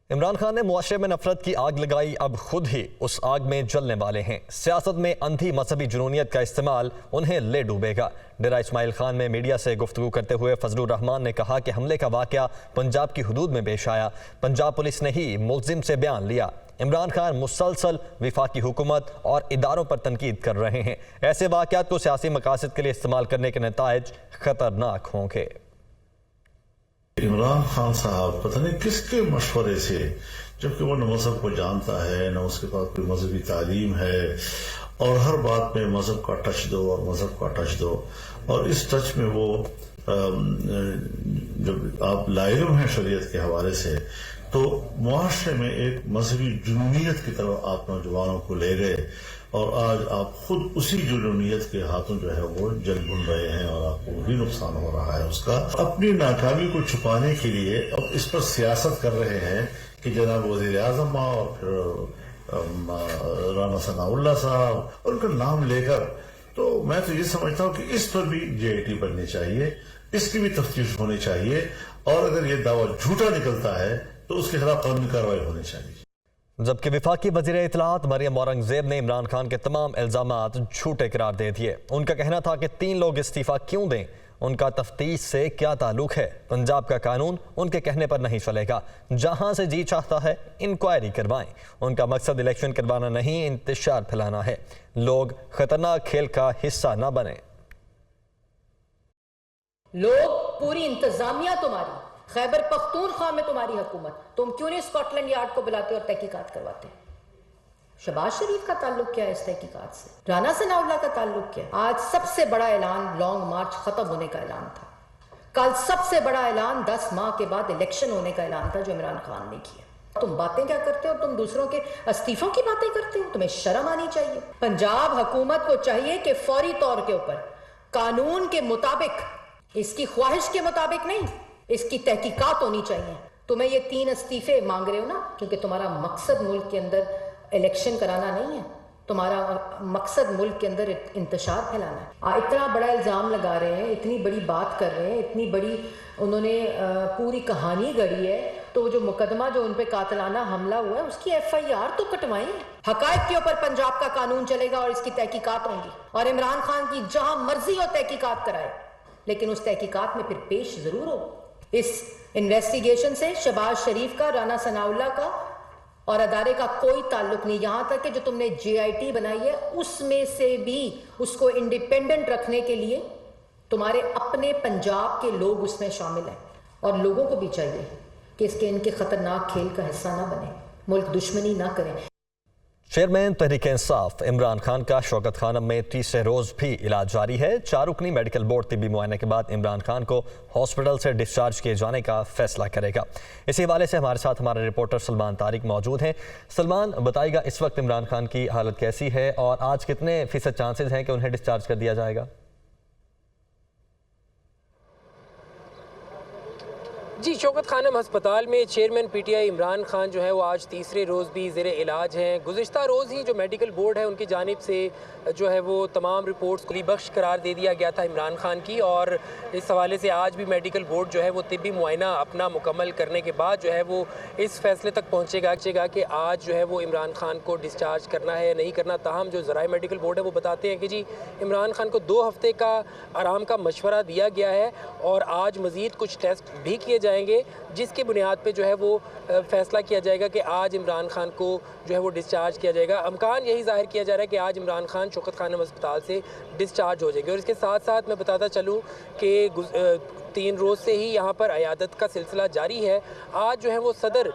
عمران خان نے معاشرے میں نفرت کی آگ لگائی، اب خود ہی اس آگ میں جلنے والے ہیں۔ سیاست میں اندھی مذہبی جنونیت کا استعمال انہیں لے ڈوبے گا۔ ڈیرہ اسماعیل خان میں میڈیا سے گفتگو کرتے ہوئے فضل الرحمان نے کہا کہ حملے کا واقعہ پنجاب کی حدود میں پیش آیا، پنجاب پولیس نے ہی ملزم سے بیان لیا۔ عمران خان مسلسل وفاقی حکومت اور اداروں پر تنقید کر رہے ہیں۔ ایسے واقعات کو سیاسی مقاصد کے لیے استعمال کرنے کے نتائج خطرناک ہوں گے۔ عمران خان صاحب پتہ نہیں کس کے مشورے سے، جبکہ وہ نہ مذہب کو جانتا ہے، نہ اس کے پاس کوئی مذہبی تعلیم ہے، اور ہر بات میں مذہب کا ٹچ دو اور مذہب کا ٹچ دو، اور اس ٹچ میں وہ جب آپ لاعلم ہیں شریعت کے حوالے سے، تو معاشرے میں ایک مذہبی جنونیت کی طرف آپ نوجوانوں کو لے گئے، اور آج آپ خود اسی جنونیت کے ہاتھوں جو ہے وہ جل بن رہے ہیں، اور آپ کو بھی نقصان ہو رہا ہے اس کا۔ اپنی ناکامی کو چھپانے کے لیے اب اس پر سیاست کر رہے ہیں کہ جناب وزیر اعظم اور پھر رانا ثناء اللہ صاحب اور ان کا نام لے کر، تو میں تو یہ سمجھتا ہوں کہ اس پر بھی جے آئی ٹی بننی چاہیے، اس کی بھی تفتیش ہونی چاہیے، اور اگر یہ دعویٰ جھوٹا نکلتا ہے تو اس کے خلاف قانونی کارروائی ہونی چاہیے۔ جبکہ وفاقی وزیر اطلاعات مریم اورنگزیب نے عمران خان کے تمام الزامات جھوٹے قرار دے دیے۔ ان کا کہنا تھا کہ 3 لوگ استعفیٰ کیوں دیں، ان کا تفتیش سے کیا تعلق ہے، پنجاب کا قانون ان کے کہنے پر نہیں چلے گا، جہاں سے جی چاہتا ہے انکوائری کروائیں۔ ان کا مقصد الیکشن کروانا نہیں، انتشار پھیلانا ہے۔ لوگ خطرناک کھیل کا حصہ نہ بنیں۔ لوگ پوری انتظامیہ تمہاری، خیبر پختونخوا میں تمہاری حکومت، تم کیوں نہیں اسکاٹ لینڈ یارڈ کو بلاتے اور تحقیقات کرواتے؟ شہباز شریف کا تعلق کیا ہے اس تحقیقات سے؟ رانا ثناء اللہ کا تعلق کیا ہے؟ آج سب سے بڑا اعلان لانگ مارچ ختم ہونے کا اعلان تھا، کل سب سے بڑا اعلان 10 ماہ کے بعد الیکشن ہونے کا اعلان تھا جو عمران خان نے کیا۔ تم باتیں کیا کرتے ہو؟ تم دوسروں کے استعفوں کی باتیں کرتے ہو؟ تمہیں شرم آنی چاہیے۔ پنجاب حکومت کو چاہیے کہ فوری طور کے اوپر قانون کے مطابق، اس کی خواہش کے مطابق نہیں، اس کی تحقیقات ہونی چاہیے۔ تمہیں یہ 3 استعفے مانگ رہے ہو نا کیونکہ تمہارا مقصد ملک کے اندر الیکشن کرانا نہیں ہے، تمہارا مقصد ملک کے اندر انتشار پھیلانا ہے۔ اتنا بڑا الزام لگا رہے ہیں، اتنی بڑی بات کر رہے ہیں، اتنی بڑی انہوں نے پوری کہانی گڑھی ہے، تو جو مقدمہ جو ان پہ قاتلانہ حملہ ہوا ہے اس کی FIR تو کٹوائیں۔ حقائق کے اوپر پنجاب کا قانون چلے گا اور اس کی تحقیقات ہوں گی، اور عمران خان کی جہاں مرضی ہو تحقیقات کرائے، لیکن اس تحقیقات میں پھر پیش ضرور ہو۔ اس انویسٹیگیشن سے شہباز شریف کا، رانا ثناء اللہ کا اور ادارے کا کوئی تعلق نہیں، یہاں تک کہ جو تم نے JIT بنائی ہے اس میں سے بھی اس کو انڈیپینڈنٹ رکھنے کے لیے تمہارے اپنے پنجاب کے لوگ اس میں شامل ہیں، اور لوگوں کو بھی چاہیے کہ ان کے خطرناک کھیل کا حصہ نہ بنیں، ملک دشمنی نہ کریں۔ چیئرمین تحریک انصاف عمران خان کا شوکت خانم میں تیسرے روز بھی علاج جاری ہے۔ 4 رکنی میڈیکل بورڈ طبی معائنے کے بعد عمران خان کو ہاسپٹل سے ڈسچارج کیے جانے کا فیصلہ کرے گا۔ اسی حوالے سے ہمارے ساتھ ہمارے رپورٹر سلمان طارق موجود ہیں۔ سلمان، بتائے گا اس وقت عمران خان کی حالت کیسی ہے اور آج کتنے فیصد چانسز ہیں کہ انہیں ڈسچارج کر دیا جائے گا؟ جی، شوکت خانم ہسپتال میں چیئرمین PTI عمران خان جو ہے وہ آج تیسرے روز بھی زیر علاج ہیں۔ گزشتہ روز ہی جو میڈیکل بورڈ ہے ان کی جانب سے جو ہے وہ تمام رپورٹس کو بخش قرار دے دیا گیا تھا عمران خان کی، اور اس حوالے سے آج بھی میڈیکل بورڈ جو ہے وہ طبی معائنہ اپنا مکمل کرنے کے بعد جو ہے وہ اس فیصلے تک پہنچے گا کہ آج جو ہے وہ عمران خان کو ڈسچارج کرنا ہے یا نہیں کرنا۔ تاہم جو ذرائع میڈیکل بورڈ ہے وہ بتاتے ہیں کہ جی عمران خان کو 2 ہفتے کا آرام کا مشورہ دیا گیا ہے، اور آج مزید کچھ ٹیسٹ بھی کیے جائیں گے جس کی بنیاد پہ جو ہے وہ فیصلہ کیا جائے گا کہ آج عمران خان کو جو ہے وہ ڈسچارج کیا جائے گا۔ امکان یہی ظاہر کیا جا رہا ہے کہ آج عمران خان شوکت خانم ہسپتال سے ڈسچارج ہو جائے گے۔ اور اس کے ساتھ ساتھ میں بتاتا چلوں کہ 3 روز سے ہی یہاں پر عیادت کا سلسلہ جاری ہے۔ آج جو ہے وہ صدر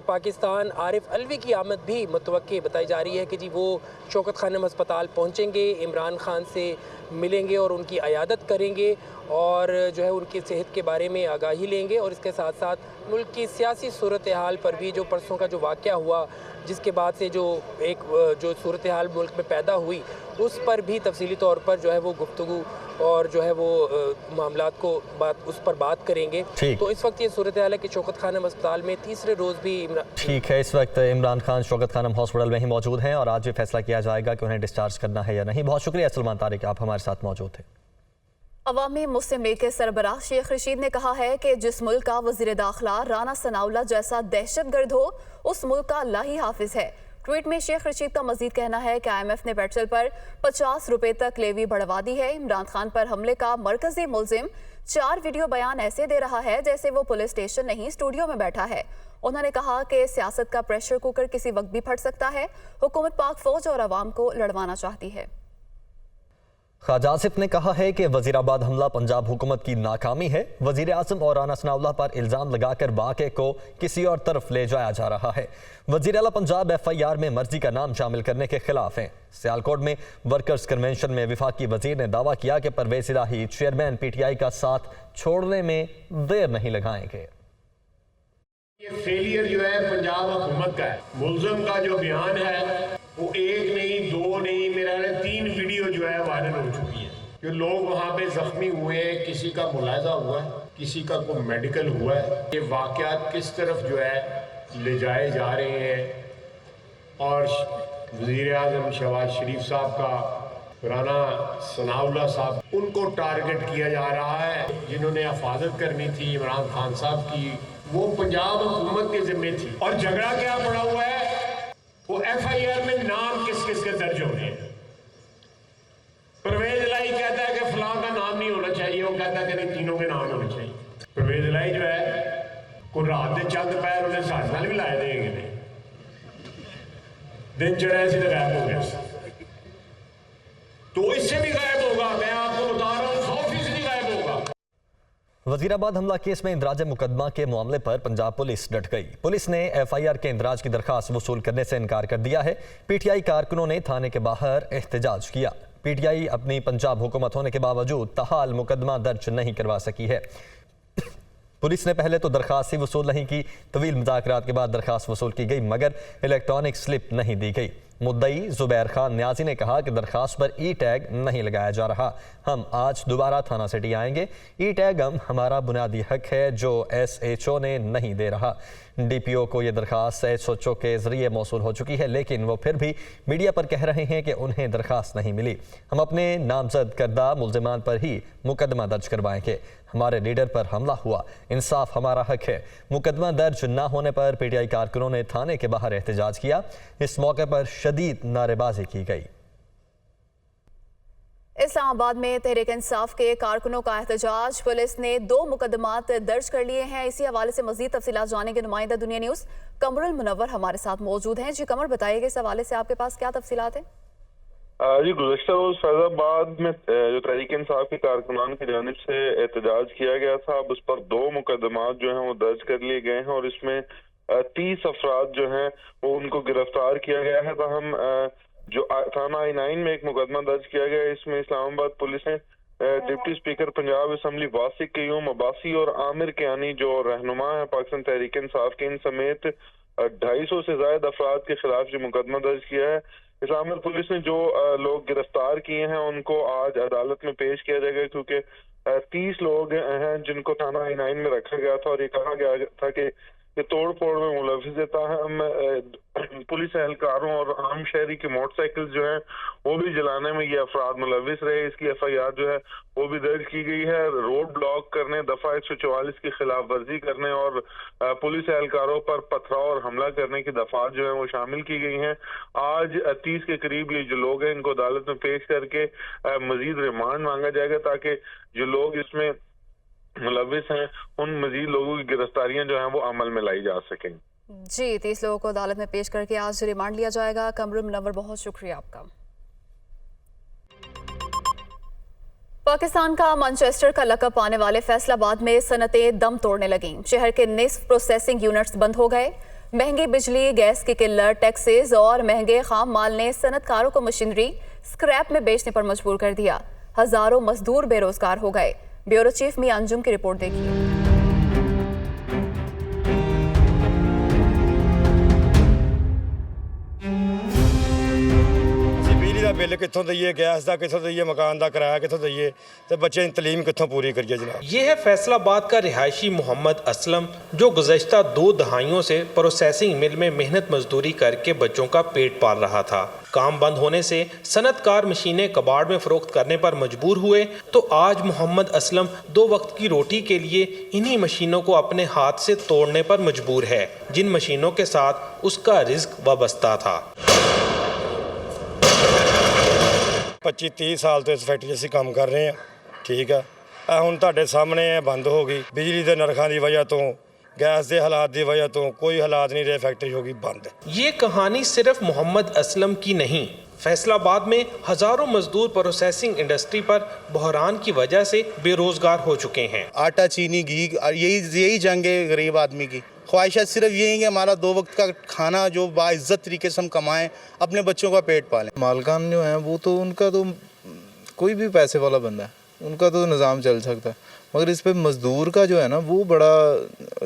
پاکستان عارف علوی کی آمد بھی متوقع بتائی جا رہی ہے کہ جی وہ شوکت خانم ہسپتال پہنچیں گے، عمران خان سے ملیں گے اور ان کی عیادت کریں گے، اور جو ہے ان کی صحت کے بارے میں آگاہی لیں گے، اور اس کے ساتھ ساتھ ملک کی سیاسی صورتحال پر بھی، جو پرسوں کا جو واقعہ ہوا جس کے بعد سے جو صورتحال ملک میں پیدا ہوئی، اس پر بھی تفصیلی طور پر جو ہے وہ گفتگو اور جو ہے وہ معاملات کو اس پر بات کریں گے۔ تو اس وقت یہ صورتحال ہے کہ شوکت خانم ہسپتال میں تیسرے روز بھی ٹھیک ہے، اس وقت عمران خان شوکت خانم ہاسپٹل میں ہی موجود ہیں، اور آج بھی فیصلہ کیا جائے گا کہ انہیں ڈسچارج کرنا ہے یا نہیں۔ بہت شکریہ سلمان طارق، آپ ہمارے ساتھ موجود تھے۔ अवामी मुस्लिम लीग के सरबराह शेख रशीद ने कहा है कि जिस मुल्क का वजीर दाखिला राना सनाउल्लाह जैसा दहशतगर्द हो, उस मुल्क का अल्लाह ही हाफिज है। ट्वीट में शेख रशीद का मजीद कहना है कि IMF ने पेट्रोल पर 50 रुपए तक लेवी बढ़वा दी है। इमरान खान पर हमले का मरकजी मुलजिम 4 वीडियो बयान ऐसे दे रहा है जैसे वो पुलिस स्टेशन नहीं स्टूडियो में बैठा है। उन्होंने कहा कि सियासत का प्रेशर कुकर किसी वक्त भी फट सकता है। हुकूमत पाक फौज और अवाम को लड़वाना चाहती है। ख्वाजा आसिफ ने कहा है कि वजीराबाद हमला पंजाब हुकूमत की नाकामी है। वजीर आज़म और राना सनाउल्लाह पर इल्ज़ाम लगाकर वाक़े को किसी और तरफ ले जाया जा रहा है। वजीर आला पंजाब FIR में मर्जी का नाम शामिल करने के खिलाफ हैं। सियालकोट में वर्कर्स कन्वेंशन में वफाकी वजीर ने दावा किया कि परवेज़ इलाही चेयरमैन PTI का साथ छोड़ने में देर नहीं लगाएंगे। ये फेलियर जो है पंजाब हुकूमत का है। मुल्ज़म का जो बयान है वो 1 नहीं 2 नहीं, मेरा 3 वीडियो जो है वायरल हो चुकी है। जो लोग वहाँ पे जख्मी हुए हैं, किसी का मुलाजा हुआ है, किसी का कोई मेडिकल हुआ है। ये वाक़यात किस तरफ जो है ले जाए जा रहे हैं और वज़ीर आज़म शहबाज शरीफ साहब का राना सनाउल्लाह साहब, उनको टारगेट किया जा रहा है। जिन्होंने हिफाजत करनी थी इमरान खान साहब की, वो पंजाब हुकूमत के जिम्मे थी। और झगड़ा क्या पड़ा हुआ है, वो FIR में नाम किस किस के दर्ज हो रहे हैं। परवेज इलाही कहता है कि फलां का नाम नहीं होना चाहिए, वो कहता है कि नहीं तीनों के नाम होने चाहिए। परवेज इलाही जो है कोई रात के चंद पैर उन्हें साढ़े नाल भी लाए देंगे नहीं, दिन चढ़ाए से गायब हो गया, तो इससे भी गायब होगा। मैं आपको बता रहा हूँ 100% गायब होगा। वजीराबाद हमला केस में इंदराज मुकदमा के मामले पर पंजाब पुलिस डट गई। पुलिस ने FIR के इंदराज की दरखास्त वसूल करने से इनकार कर दिया है। PTI कारकुनों ने थाने के बाहर एहतजाज किया। PTI अपनी पंजाब हुकूमत होने के बावजूद ताहाल मुकदमा दर्ज नहीं करवा सकी है। पुलिस ने पहले तो दरखास्त ही वसूल नहीं की, तवील मुज़ाकरात के बाद दरखास्त वसूल की गई मगर इलेक्ट्रॉनिक स्लिप नहीं दी गई। मुद्दई ज़ुबैर खान न्याजी ने कहा कि दरखास्त पर E-टैग नहीं लगाया जा रहा। हम आज दोबारा थाना सिटी आएंगे। E-टैग हमारा बुनियादी हक है जो SHO ने नहीं दे रहा। DPO को ये दरखास्त SHO के ज़रिए मौसूल हो चुकी है, लेकिन वो फिर भी मीडिया पर कह रहे हैं कि उन्हें दरखास्त नहीं मिली। हम अपने नामजद करदा मुल्ज़िमान पर ही मुकदमा दर्ज करवाएंगे। हमारे लीडर पर हमला हुआ, इंसाफ हमारा हक है। मुकदमा दर्ज न होने पर PTI कारकुनों ने थाने के बाहर एहतजाज किया। इस मौके पर शदीद नारेबाजी की गई। इस्लामाबाद में तहरीक इंसाफ के कारकुनों का एहतजाज। पुलिस ने 2 मुकदमात दर्ज कर लिए हैं। इसी हवाले से मजीद तफसीलात जानेंगे नुमाइंदा दुनिया न्यूज़ कमरुल मुनव्वर हमारे साथ मौजूद हैं। जी कमर, बताइएगा इस हवाले से आपके पास क्या तफसीलात हैं? जी, गुज़श्ता रोज फैजाबाद में जो तहरीक इंसाफ के कारकुनान की जानिब से एहतजाज किया गया था, अब उस पर 2 मुकदमात जो हैं वो दर्ज कर लिए गए हैं और इसमें 30 अफराद जो हैं वो उनको गिरफ्तार किया गया है। ताहम जो थाना I-9 में एक मुकदमा दर्ज किया गया है, इसमें इस्लामाबाद पुलिस ने deputy speaker Punjab assembly वासिक Qayyum Abbasi और आमिर कियानी जो रहनुमा है पाकिस्तान तहरीक इंसाफ के, इन समेत 250 से ज्यादा अफराद के खिलाफ जो मुकदमा दर्ज किया है। इस्लामाबाद पुलिस ने जो लोग गिरफ्तार किए हैं उनको आज अदालत में पेश किया जाएगा, क्योंकि 30 लोग हैं जिनको थाना I-9 में रखा गया था और ये कहा गया था कि तोड़ फोड़ में मुलविस पुलिस एहलकारों और आम शहरी के मोटरसाइकिल जो हैं वो भी जलाने में ये अफराद मुलविस रहे। इसकी FIR जो है वो भी दर्ज की गई है। रोड ब्लॉक करने, दफा 144 की खिलाफ वर्जी करने और पुलिस एहलकारों पर पथराव और हमला करने की दफात जो है वो शामिल की गई हैं। आज 30 के करीब ये जो लोग हैं इनको अदालत में पेश करके मजीद रिमांड मांगा जाएगा ताकि जो लोग इसमें मुलविस हैं उन मजीद लोगों की गिरफ्तारियां जो हैं वो अमल में लाई जा सकें। जी, 30 लोगों को अदालत में पेश करके आज रिमांड लिया जाएगा। कमरुल मुनव्वर, बहुत शुक्रिया आपका। पाकिस्तान का मैनचेस्टर का लक़ब पाने वाले फैसलाबाद में सनतें दम तोड़ने लगीं। शहर के निस्फ प्रोसेसिंग यूनिट्स बंद हो गए। महंगी बिजली, गैस की किल्लत, टैक्सेस और महंगे खाम माल ने सनतकारों को मशीनरी स्क्रैप में बेचने पर मजबूर कर दिया। हजारों मजदूर बेरोजगार हो गए। ब्यूरो चीफ मियां अंजुम की रिपोर्ट देखिए। ਬਿੱਲ ਕਿੱਥੋਂ ਦਈਏ, ਗੈਸ ਦਾ ਕਿੱਥੋਂ ਦਈਏ, ਮਕਾਨ ਦਾ ਕਿਰਾਇਆ ਕਿੱਥੋਂ ਦਈਏ ਤੇ ਬੱਚੇ ਦੀ ਤਾਲੀਮ ਕਿੱਥੋਂ ਪੂਰੀ ਕਰੀਏ जनाब। ये है फैसलाबाद का रिहायशी मोहम्मद असलम, जो गुज़श्ता 2 दहाइयों से प्रोसेसिंग मिल में मेहनत मजदूरी करके बच्चों का पेट पाल रहा था। काम बंद होने से सनतकार मशीनें कबाड़ में फ़रोख्त करने पर मजबूर हुए तो आज मोहम्मद असलम 2 वक्त की रोटी के लिए इन्हीं मशीनों को अपने हाथ से तोड़ने पर मजबूर है, जिन मशीनों के साथ उसका रिज्क वाबस्ता था। 25-30 ਸਾਲ ਤੋਂ ਇਸ ਫੈਕਟਰੀ 'ਚ ਅਸੀਂ ਕੰਮ ਕਰ ਰਹੇ ਹਾਂ, ਠੀਕ ਆ। ਇਹ ਹੁਣ ਤੁਹਾਡੇ ਸਾਹਮਣੇ ਇਹ ਬੰਦ ਹੋ ਗਈ, ਬਿਜਲੀ ਦੇ ਨਰਖਾਂ ਦੀ ਵਜ੍ਹਾ ਤੋਂ, गैस के हालात की वजह तो कोई हालात नहीं रहे, फैक्ट्री होगी बंद। ये कहानी सिर्फ मोहम्मद असलम की नहीं, फैसलाबाद में हजारों मजदूर प्रोसेसिंग इंडस्ट्री पर बहरान की वजह से बेरोजगार हो चुके हैं। आटा, चीनी, घी, यही जंग है गरीब आदमी की। ख्वाहिशात सिर्फ यही कि हमारा 2 वक्त का खाना जो बाइज्जत तरीके से हम कमाएं, अपने बच्चों का पेट पालें। मालकान जो हैं वो तो उनका तो कोई भी पैसे वाला बंदा है, उनका तो निज़ाम चल सकता है, मगर इस पे मज़दूर का जो है ना वो बड़ा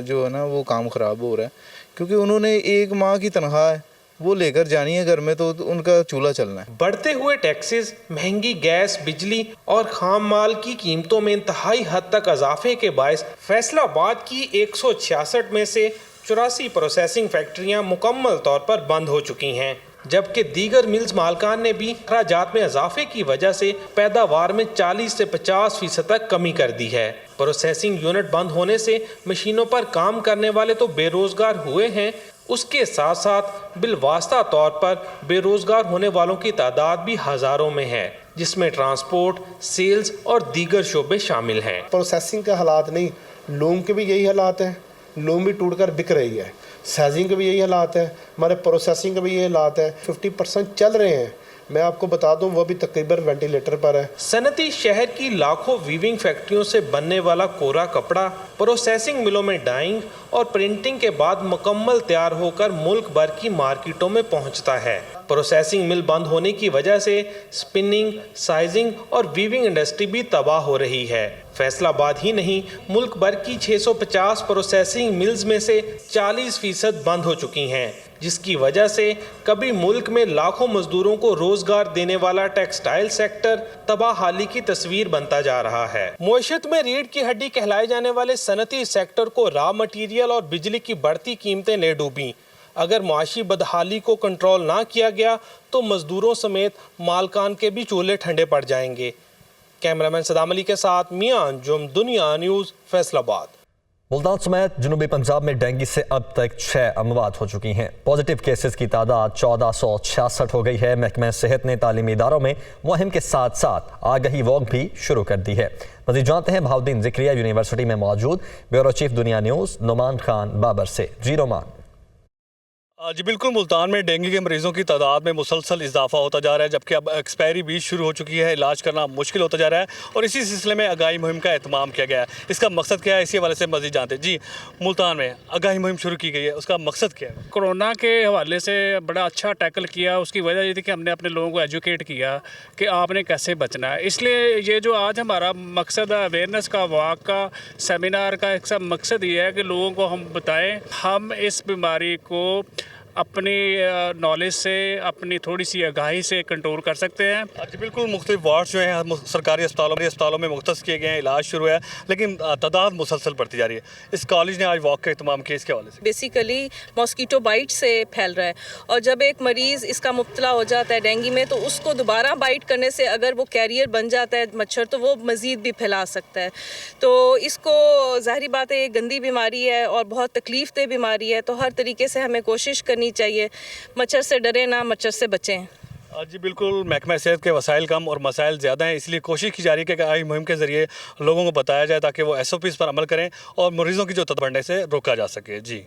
जो है ना वो काम ख़राब हो रहा है, क्योंकि उन्होंने 1 माह की तनख्वाह है वो लेकर जानी है घर में, तो उनका चूल्हा चलना है। बढ़ते हुए टैक्सेस, महंगी गैस, बिजली और खाम माल की कीमतों में इंतहाई हद तक इजाफे के बायस फैसलाबाद की 166 में से 84 प्रोसेसिंग फैक्ट्रियां मुकम्मल तौर पर बंद हो चुकी हैं, जबकि दीगर मिल्स मालकान ने भी अखराजात में इजाफे की वजह से पैदावार में 40 से 50% तक कमी कर दी है। प्रोसेसिंग यूनिट बंद होने से मशीनों पर काम करने वाले तो बेरोजगार हुए हैं, उसके साथ साथ बिलवास्ता तौर पर बेरोजगार होने वालों की तादाद भी हज़ारों में है, जिसमें ट्रांसपोर्ट, सेल्स और दीगर शोबे शामिल हैं। प्रोसेसिंग के हालात नहीं, लोगों के भी यही हालात हैं, लोग भी टूट कर बिक रही है, साइजिंग के भी यही हालात है, हमारे प्रोसेसिंग के भी यही हालात है। 50% चल रहे हैं, मैं आपको बता दूं वो भी तकरीबन वेंटिलेटर पर है। सनती शहर की लाखों वीविंग फैक्ट्रियों से बनने वाला कोरा कपड़ा प्रोसेसिंग मिलों में डाइंग और प्रिंटिंग के बाद मुकम्मल तैयार होकर मुल्क भर की मार्केटों में पहुंचता है। प्रोसेसिंग मिल बंद होने की वजह से स्पिनिंग, साइजिंग और वीविंग इंडस्ट्री भी तबाह हो रही है। फैसलाबाद ही नहीं, मुल्क भर की 650 प्रोसेसिंग मिल्स में से 40% बंद हो चुकी हैं, जिसकी वजह से कभी मुल्क में लाखों मजदूरों को रोजगार देने वाला टेक्सटाइल सेक्टर तबाहाली की तस्वीर बनता जा रहा है। मुआशरत में रीढ़ की हड्डी कहलाए जाने वाले सनती सेक्टर को रॉ मटीरियल और बिजली की बढ़ती कीमतें ले डूबी। अगर मुआशी बदहाली को कंट्रोल ना किया गया तो मजदूरों समेत मालकान के भी चूल्हे ठंडे पड़ जाएंगे। कैमरामैन सदाम अली के साथ मियां अंजुम, दुनिया न्यूज़, फैसलाबाद। मुल्तान समेत जनूबी पंजाब में डेंगू से अब तक 6 अमवात हो चुकी हैं। पॉजिटिव केसेस की तादाद 1466 हो गई है। महकमा सेहत ने तालीमी इदारों में मुहिम के साथ साथ आगाही वॉक भी शुरू कर दी है। मज़ीद जानते हैं बहाउद्दीन ज़िक्रिया यूनिवर्सिटी में मौजूद ब्यूरो चीफ दुनिया न्यूज़ नुमान खान बाबर से। जी नुमान। जी बिल्कुल, मुल्तान में डेंगू के मरीज़ों की तादाद में मुसलसल इजाफा होता जा रहा है, जबकि अब एक्सपायरी भी शुरू हो चुकी है। इलाज करना मुश्किल होता जा रहा है और इसी सिलसिले में आगाही मुहिम का एहतमाम किया गया है। इसका मकसद क्या है, इसी हवाले से मज़ीद जानते हैं। जी, मुल्तान में आगाही मुहिम शुरू की गई है, उसका मकसद क्या है? कोरोना के हवाले से बड़ा अच्छा टैकल किया। उसकी वजह ये थी कि हमने अपने लोगों को एजुकेट किया कि आपने कैसे बचना है। इसलिए ये जो आज हमारा मकसद है अवेयरनेस का, वॉक का, सेमिनार का, एक सब मकसद ये है कि लोगों को हम बताएं हम इस बीमारी को अपनी नॉलेज से, अपनी थोड़ी सी आगाही से कंट्रोल कर सकते हैं। जी बिल्कुल, मुख्तलिफ वार्ड जो हैं सरकारी अस्पतालों में मुख्तस किए गए हैं, इलाज शुरू है, लेकिन तादाद मुसलसल बढ़ती जा रही है। इस कॉलेज ने आज वॉक का एहतमाम किया, इसके हवाले से। बेसिकली मॉस्कीटो बाइट से फैल रहा है और जब एक मरीज़ इसका मुब्तला हो जाता है डेंगू में, तो उसको दोबारा बाइट करने से अगर वो कैरियर बन जाता है मच्छर, तो वो मज़ीद भी फैला सकता है। तो इसको ज़ाहिर बात है, ये गंदी बीमारी है और बहुत तकलीफ दह बीमारी है, तो हर तरीके से हमें कोशिश करनी चाहिए। मच्छर से डरे ना, मच्छर से बचें। जी बिल्कुल, महकमा सेहत के वसाइल कम और मसाइल ज़्यादा हैं, इसलिए कोशिश की जा रही है कि आगाही मुहिम के ज़रिए लोगों को बताया जाए ताकि वो SOPs पर अमल करें और मरीज़ों की जो तद बढ़ने से रोका जा सके। जी।